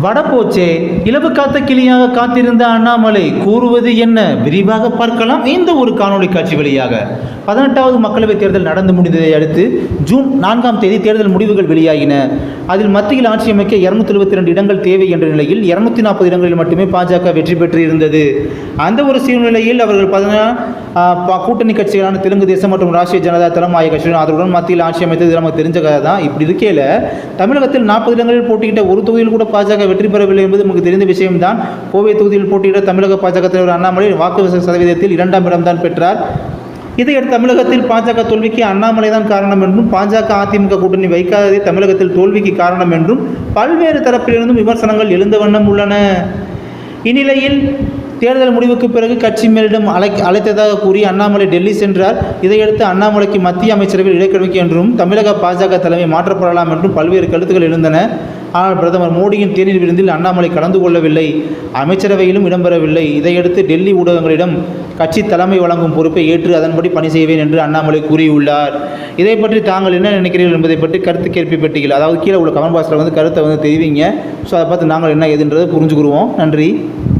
வடபோச்சே இலவு காத்த கிளியாக காத்திருந்த அண்ணாமலை கூறுவது என்ன விரிவாக பார்க்கலாம் இந்த ஒரு காணொளி காட்சி வழியாக. 18வது மக்களவைத் தேர்தல் நடந்து முடிந்ததை அடுத்து ஜூன் 4ஆம் தேதி தேர்தல் முடிவுகள் வெளியாகின. அதில் மத்தியில் ஆட்சி அமைக்க 272 இடங்கள் தேவை என்ற நிலையில் 240 இடங்களில் மட்டுமே பாஜக வெற்றி பெற்று இருந்தது. அந்த ஒரு சூழ்நிலையில் அவர்கள் கூட்டணி கட்சிகளான தெலுங்கு தேசம் மற்றும் ராஷ்டிரிய ஜனதா தளம் ஆகிய கட்சிகளுடன் அதனுடன் மத்தியில் ஆட்சி அமைத்தது நமக்கு தெரிஞ்ச கதை தான். இப்படி இருக்கையில் தமிழகத்தில் 40 இடங்களில் போட்டியிட்ட ஒரு தொகுதியில் கூட பாஜக வெற்றி பெறவில்லை என்பது நமக்கு தெரிந்த விஷயம்தான். கோவை தொகுதியில் போட்டியிட்ட தமிழக பாஜக தலைவர் அண்ணாமலை வாக்கு சதவீதத்தில் 2ஆம் இடம்தான் பெற்றார். இதையடுத்து தமிழகத்தில் பாஜக தோல்விக்கு அண்ணாமலை தான் காரணம் என்றும் பாஜக அதிமுக கூட்டணி வைக்காததே தமிழகத்தில் தோல்விக்கு காரணம் என்றும் பல்வேறு தரப்பிலிருந்தும் விமர்சனங்கள் எழுந்த வண்ணம் உள்ளன. இந்நிலையில் தேர்தல் முடிவுக்கு பிறகு கட்சி மேலிடம் அழைத்ததாக கூறி அண்ணாமலை டெல்லி சென்றார். இதையடுத்து அண்ணாமலைக்கு மத்திய அமைச்சரவையில் இடக்கிழமைக்கு என்றும் தமிழக பாஜக தலைமை மாற்றப்படலாம் என்றும் பல்வேறு கருத்துக்கள் எழுந்தன. ஆனால் பிரதமர் மோடியின் தேநீர் விருந்தில் அண்ணாமலை கலந்து கொள்ளவில்லை, அமைச்சரவையிலும் இடம்பெறவில்லை. இதையடுத்து டெல்லி ஊடகங்களிடம் கட்சி தலைமை வழங்கும் பொறுப்பை ஏற்று அதன்படி பணி செய்வேன் என்று அண்ணாமலை கூறியுள்ளார். இதை பற்றி தாங்கள் என்ன நினைக்கிறீர்கள் என்பதை பற்றி கருத்து கேள்வி பெட்டிகள், அதாவது கீழே உள்ள கமெண்ட் பாக்ஸில் கருத்தை தெரிவிங்க. ஸோ அதை பார்த்து நாங்கள் என்ன ஏதுன்றதை புரிஞ்சுக்குருவோம். நன்றி.